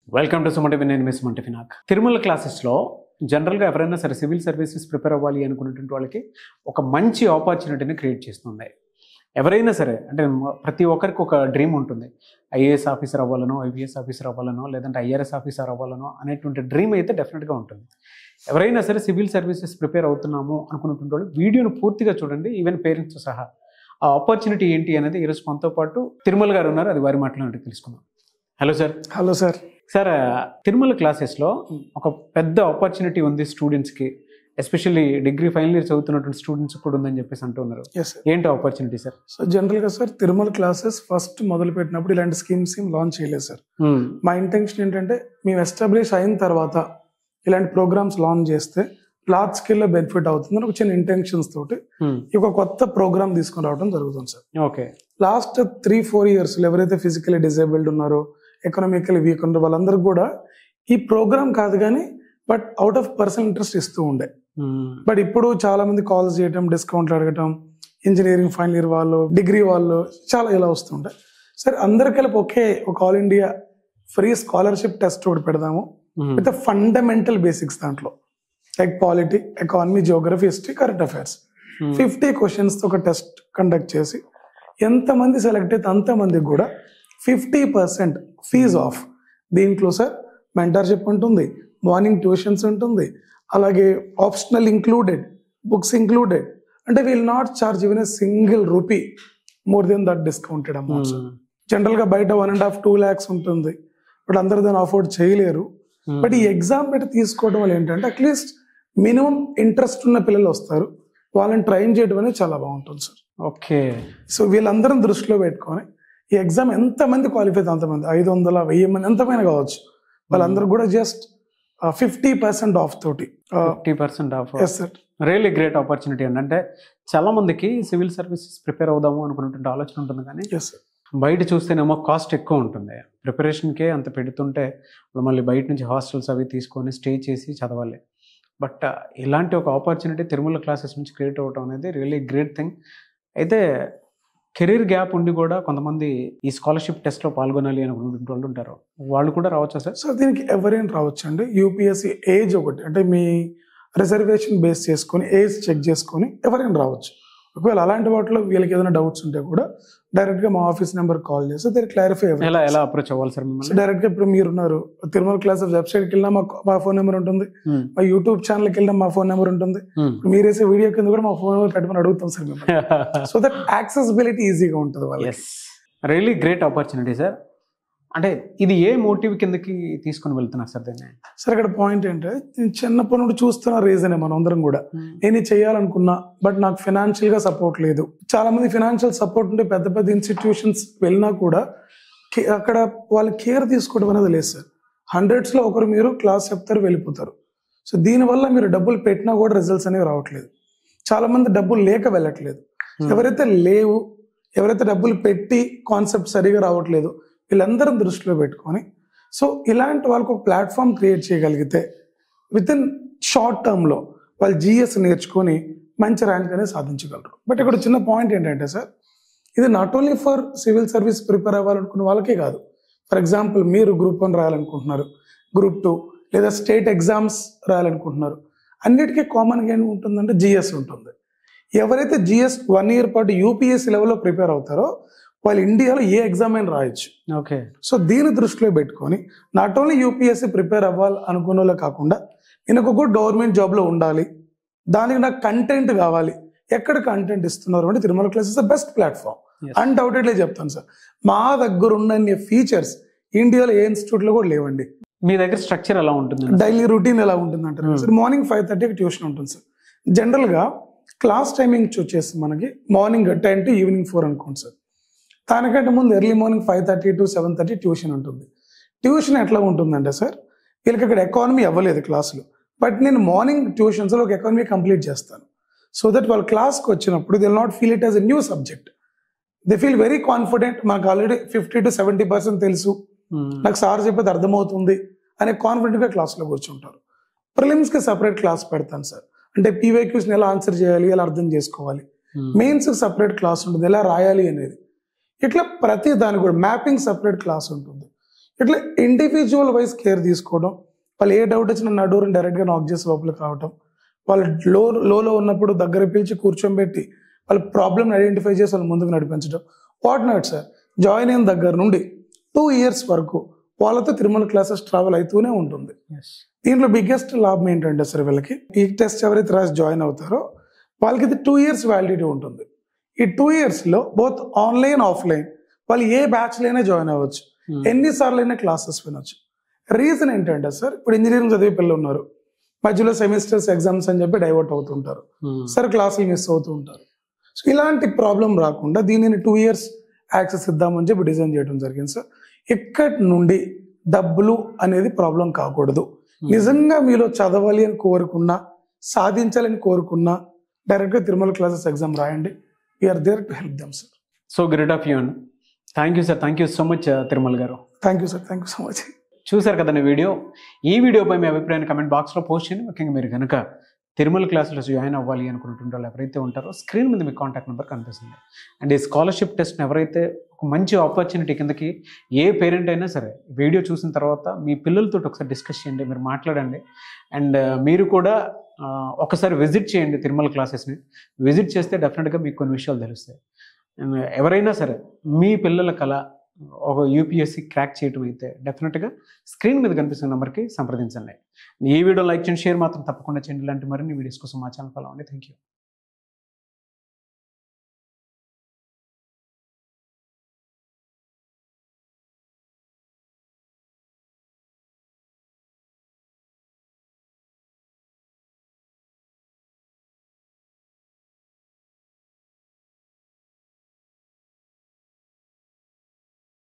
Welcome to Suman నేను miss మంటిఫినాక్. Tirumala క్లాసెస్లో జనరల్గా ఎవరైనా సరే సివిల్ సర్వీసెస్ ప్రిపేర్ అవ్వాలి అనుకున్నటువంటి వాళ్ళకి ఒక మంచి ఆపర్చునిటీని క్రియేట్ చేస్తుంది. ఎవరైనా సరే అంటే ప్రతి ఒక్కరికి ఒక డ్రీమ్ ఉంటుంది. ఐఏఎస్ ఆఫీసర్ అవ్వాలనో, ఐపీఎస్ ఆఫీసర్ అవ్వాలనో, లేదంటే ఐఆర్ఎస్ ఆఫీసర్ అవ్వాలనో అనేటువంటి డ్రీమ్ అయితే డెఫినెట్గా ఉంటుంది. ఎవరైనా సరే సివిల్ సర్వీసెస్ ప్రిపేర్ అవుతున్నాము అనుకున్నటువంటి వాళ్ళు వీడియోను పూర్తిగా చూడండి, ఈవెన్ పేరెంట్స్ సహా. ఆ ఆపర్చునిటీ ఏంటి అనేది ఈరోజు మనతో పాటు తిరుమల గారు ఉన్నారు, అది వారి మాటలో తెలుసుకుందాం. Hello sir. Hello sir. Sir, Tirumala క్లాసెస్లో ఒక పెద్ద ఆపర్చునిటీ ఉంది స్టూడెంట్స్కి, ఎస్పెషల్లీ డిగ్రీ ఫైనల్ ఇయర్ చదువుతున్నటువంటి స్టూడెంట్స్ కూడా ఉందని చెప్పేసి అంటున్నారు. ఏంటి ఆపర్చునిటీ సార్? సో జనరల్గా సార్ తిరుమల క్లాసెస్ ఫస్ట్ మొదలు పెట్టినప్పుడు ఇలాంటి స్కీమ్స్ ఏం లాంచ్ చేయలేదు సార్. మా ఇంటెన్షన్ ఏంటంటే మేము ఎస్టాబ్లిష్ అయిన తర్వాత ఇలాంటి ప్రోగ్రామ్స్ లాంచ్ చేస్తే లార్జ్ స్కేల్లో బెనిఫిట్ అవుతుందని ఒక చిన్న ఇంటెన్షన్స్ తోటి ఒక కొత్త ప్రోగ్రామ్ తీసుకొని రావడం జరుగుతుంది సార్. ఓకే. లాస్ట్ 3-4 years ఎవరైతే ఫిజికలీ డిజేబుల్డ్ ఉన్నారో, ఎకనామికలీ వీక్ ఉన్నారో వాళ్ళందరికీ కూడా ఈ ప్రోగ్రామ్ కాదు కానీ but out of personal interest ఇస్తూ ఉండే. బట్ ఇప్పుడు చాలా మంది కాల్స్ చేయటం, డిస్కౌంట్లు అడగటం, ఇంజనీరింగ్ ఫైనల్ ఇయర్ వాళ్ళు, డిగ్రీ వాళ్ళు చాలా ఇలా వస్తుంటాయి. సరే అందరికీ ఒక all India free scholarship test ఒకటి పెడదాము విత్ ఫండమెంటల్ బేసిక్స్ దాంట్లో, like polity, economy, Geography, history, current affairs 50 questions ఒక టెస్ట్ కండక్ట్ చేసి ఎంతమంది సెలెక్ట్ అయితే అంతమందికి కూడా 50% ఫీజ్ ఆఫ్. దీంట్లో సార్ మెంటర్షిప్ ఉంటుంది, మార్నింగ్ ట్యూషన్స్ ఉంటుంది, అలాగే ఆప్షనల్ ఇంక్లూడెడ్, బుక్స్ ఇంక్లూడెడ్. అంటే will not charge even a single rupee more than that discounted amount. జనరల్గా బయట 1.5-2 lakhs ఉంటుంది, బట్ అందరూ దాన్ని అఫోర్డ్ చేయలేరు. బట్ ఈ ఎగ్జామ్ పెట్టి తీసుకోవడం వల్ల ఏంటంటే అట్లీస్ట్ మినిమం ఇంట్రెస్ట్ ఉన్న పిల్లలు వస్తారు, వాళ్ళని ట్రైన్ చేయడం అనేది చాలా బాగుంటుంది సార్. ఓకే. సో వీళ్ళందరం దృష్టిలో పెట్టుకొని ఈ ఎగ్జామ్ ఎంతమంది క్వాలిఫై అయితే అంతమంది, 500, 1000 మంది ఎంతమైనా కావచ్చు, వాళ్ళందరూ కూడా జస్ట్ 50% ఆఫ్ తోటి. 50% off. Yes sir. Really great opportunity అండి. అంటే చాలా మందికి సివిల్ సర్వీసెస్ ప్రిపేర్ అవుదాము అనుకున్నటువంటి ఆలోచన ఉంటుంది, కానీ బయట చూస్తేనేమో కాస్ట్ ఎక్కువ ఉంటుంది. ప్రిపరేషన్కే అంత పెడుతుంటే మళ్ళీ బయట నుంచి హాస్టల్స్ అవి తీసుకొని స్టే చేసి చదవాలి. బట్ ఇలాంటి ఒక ఆపర్చునిటీ తిరుమల క్లాసెస్ నుంచి క్రియేట్ అవ్వడం అనేది రియల్లీ గ్రేట్ థింగ్. అయితే కెరీర్ గ్యాప్ ఉండి కూడా కొంతమంది ఈ స్కాలర్షిప్ టెస్ట్లో పాల్గొనాలి అనుకున్న వాళ్ళు ఉంటారు, వాళ్ళు కూడా రావచ్చా సార్? సో దీనికి ఎవరైనా రావచ్చు అండి. యూపీఎస్సీ ఏజ్ ఒకటి, అంటే మీ రిజర్వేషన్ బేస్ చేసుకొని ఏజ్ చెక్ చేసుకొని ఎవరైనా రావచ్చు. ఒకవేళ అలాంటి వాటిలో వీళ్ళకి ఏదైనా డౌట్స్ ఉంటే కూడా డైరెక్ట్గా మా ఆఫీస్ నెంబర్ కాల్ చేస్తే దాన్ని క్లారిఫై. ఎలా అప్రోచ్ అవ్వాలి సార్ మిమ్మల్ని? డైరెక్ట్గా ఇప్పుడు మీరున్నారు తిరుమల క్లాసెస్ వెబ్సైట్కి వెళ్ళినా మా ఫోన్ నెంబర్ ఉంటుంది, మా యూట్యూబ్ ఛానల్కి వెళ్ళినా మా ఫోన్ నెంబర్ ఉంటుంది, మీరు వేసే వీడియో కింద కూడా మా ఫోన్ నెంబర్ పెట్టమని అడుగుతాం సార్ మిమ్మల్ని. సో దట్ యాక్సెసిబిలిటీ ఈజీగా ఉంటుంది వాళ్ళకి. Really great opportunity sir. అంటే ఇది ఏ మోటివ్ కిందకి తీసుకుని వెళ్తున్నారు సార్ దీన్ని? సార్ ఇక్కడ పాయింట్ ఏంటంటే నేను చిన్నప్పటి నుండి చూస్తున్న రీజనే మనం అందరం కూడా, నేను ఇది చేయాలనుకున్నా బట్ నాకు ఫినాన్షియల్గా సపోర్ట్ లేదు. చాలా మంది ఫినాన్షియల్ సపోర్ట్ ఉంటే పెద్ద పెద్ద ఇన్స్టిట్యూషన్స్ వెళ్ళినా కూడా అక్కడ వాళ్ళు కేర్ తీసుకోవడం అనేది లేదు సార్. 100s లో ఒకరు మీరు క్లాస్ చెప్తారు, వెళ్ళిపోతారు. సో దీనివల్ల మీరు డబ్బులు పెట్టినా కూడా రిజల్ట్స్ అనేవి రావట్లేదు. చాలా మంది డబ్బులు లేక వెళ్ళట్లేదు. ఎవరైతే డబ్బులు పెట్టి కాన్సెప్ట్ సరిగా రావట్లేదు వీళ్ళందరం దృష్టిలో పెట్టుకొని, సో ఇలాంటి వాళ్ళకు ఒక ప్లాట్ఫామ్ క్రియేట్ చేయగలిగితే విత్ ఇన్ షార్ట్ టర్మ్లో వాళ్ళు జిఎస్ నేర్చుకొని మంచి ర్యాంక్ అనేది సాధించగలరు. బట్ ఇక్కడ చిన్న పాయింట్ ఏంటంటే సార్, ఇది not only for civil service prepare అవ్వాలనుకున్న వాళ్ళకే కాదు. ఫర్ ఎగ్జాంపుల్ మీరు Group 1 రాయాలనుకుంటున్నారు, Group 2 లేదా స్టేట్ ఎగ్జామ్స్ రాయాలనుకుంటున్నారు, అన్నిటికీ కామన్గా ఏమి ఉంటుందంటే జిఎస్ ఉంటుంది. ఎవరైతే జిఎస్ 1 year పాటు యూపీఎస్సీ లెవెల్లో ప్రిపేర్ అవుతారో వాళ్ళు ఇండియాలో ఏ ఎగ్జామ్ అయినా రాయొచ్చు. ఓకే. సో దీన్ని దృష్టిలో పెట్టుకొని నాట్ ఓన్లీ యూపీఎస్సీ ప్రిపేర్ అవ్వాలి అనుకున్న వాళ్ళే కాకుండా నేను ఒక గవర్నమెంట్ జాబ్లో ఉండాలి, దానికి నాకు కంటెంట్ కావాలి, ఎక్కడ కంటెంట్ ఇస్తున్నారు అంటే Tirumala classes best platform. Undoubtedly చెప్తాను సార్, మా దగ్గర ఉన్న ఫీచర్స్ ఇండియాలో ఏ ఇన్స్టిట్యూట్లో కూడా లేవండి. మీ దగ్గర స్ట్రక్చర్ ఎలా ఉంటుంది? డైలీ రొటీన్ ఎలా ఉంటుంది అంటారు సార్. మార్నింగ్ 5:30కి ట్యూషన్ ఉంటుంది సార్. జనరల్గా క్లాస్ టైమింగ్స్ వచ్చేసి మనకి మార్నింగ్ 10 to ఈవినింగ్ 4 అనుకోండి సార్. దానికంటే ముందు ఎర్లీ మార్నింగ్ 5:30 to 7:30 ట్యూషన్ ఉంటుంది. ట్యూషన్ ఎట్లా ఉంటుందంటే సార్, వీళ్ళకి ఇక్కడ ఎకానమీ అవ్వలేదు క్లాసులు, బట్ నేను మార్నింగ్ ట్యూషన్స్లో ఒక ఎకానమీ కంప్లీట్ చేస్తాను. సో దట్ వాళ్ళ క్లాస్కి వచ్చినప్పుడు they will not feel it as a new subject. They feel very confident, మాకు ఆల్రెడీ 50 to 70% తెలుసు, నాకు సార్ చెప్పేది అర్థమవుతుంది అనే కాన్ఫిడెంట్గా క్లాస్లో కూర్చుంటారు. ప్రిలిమ్స్కి సపరేట్ క్లాస్ పెడతాను సార్, అంటే పీవైక్యూస్ని ఎలా ఆన్సర్ చేయాలి, ఎలా అర్థం చేసుకోవాలి. మెయిన్స్కి సపరేట్ క్లాస్ ఉంటుంది, ఎలా రాయాలి అనేది. ఇట్లా ప్రతి దానికి కూడా మ్యాపింగ్ సపరేట్ క్లాస్ ఉంటుంది. ఇట్లా ఇండివిజువల్ వైజ్ కేర్ తీసుకోవడం, వాళ్ళు ఏ డౌట్ వచ్చినా నా డోర్ని డైరెక్ట్గా నాక్ చేసి లోపలికి రావటం, వాళ్ళు లోలో ఉన్నప్పుడు దగ్గర పిలిచి కూర్చోబెట్టి వాళ్ళ ప్రాబ్లమ్ని ఐడెంటిఫై చేసి వాళ్ళు ముందుకు నడిపించడం. వాట్ నాట్ సార్, జాయిన్ అయిన దగ్గర నుండి 2 years వరకు వాళ్ళతో తిరుమల క్లాసెస్ ట్రావెల్ అవుతూనే ఉంటుంది. దీంట్లో బిగ్గెస్ట్ లాభం ఏంటంటే సార్, వీళ్ళకి ఈ టెస్ట్ ఎవరైతే రాసి జాయిన్ అవుతారో వాళ్ళకి ఇది 2 years వ్యాలిడిటీ ఉంటుంది. ఈ 2 yearsలో బోత్ ఆన్లైన్ ఆఫ్లైన్ వాళ్ళు ఏ బ్యాచ్లైనా జాయిన్ అవ్వచ్చు, ఎన్నిసార్లు అయినా క్లాసెస్ వినొచ్చు. రీజన్ ఏంటంటే సార్, ఇప్పుడు ఇంజనీరింగ్ చదివే పిల్లలు ఉన్నారు, మధ్యలో సెమిస్టర్స్ ఎగ్జామ్స్ అని చెప్పి డైవర్ట్ అవుతుంటారు, సార్ క్లాసులు మిస్ అవుతూ ఉంటారు. సో ఇలాంటి ప్రాబ్లం రాకుండా దీనిని 2 years యాక్సెస్ ఇద్దామని చెప్పి డిజైన్ చేయడం జరిగింది సార్. ఇక్కడి నుండి డబ్బులు అనేది ప్రాబ్లం కాకూడదు. నిజంగా మీలో చదవాలి అని కోరుకున్నా, సాధించాలని కోరుకున్నా డైరెక్ట్గా తిరుమల క్లాసెస్ ఎగ్జామ్ రాయండి. We are there to help them sir. So great of you అండి. Thank you sir, thank you so much Tirumala garu. Thank you sir, thank you so much. చూసారు కదండి వీడియో. ఈ వీడియోపై మీ అభిప్రాయాన్ని కమెంట్ బాక్స్లో పోస్ట్ చేయండి. ముఖ్యంగా మీరు కనుక తిరుమల క్లాసులో జాయిన్ అవ్వాలి అనుకుంటుంటే వాళ్ళు ఎవరైతే ఉంటారో స్క్రీన్ మీద మీ కాంటాక్ట్ నెంబర్ కనిపిస్తుంది. అండ్ ఈ స్కాలర్షిప్ టెస్ట్ని ఎవరైతే ఒక మంచి ఆపర్చునిటీ కిందకి ఏ పేరెంట్ అయినా సరే వీడియో చూసిన తర్వాత మీ పిల్లలతో ఒకసారి డిస్కస్ చేయండి, మీరు మాట్లాడండి. అండ్ మీరు కూడా ఒకసారి విజిట్ చేయండి తిరుమల క్లాసెస్ని. విజిట్ చేస్తే డెఫినెట్గా మీకు కొన్ని విషయాలు తెలుస్తాయి. ఎవరైనా సరే మీ పిల్లల కళ ఒక యూపీఎస్సీ క్రాక్ చేయటం అయితే డెఫినెట్గా స్క్రీన్ మీద కనిపిస్తున్న నెంబర్కి సంప్రదించండి. ఈ వీడియో లైక్ చేయండి, షేర్ మాత్రం తప్పకుండా చేయండి. ఇలాంటి మరిన్ని వీడియోస్ కోసం మా ఛానల్ ఫాలో అవ్వండి. Thank you.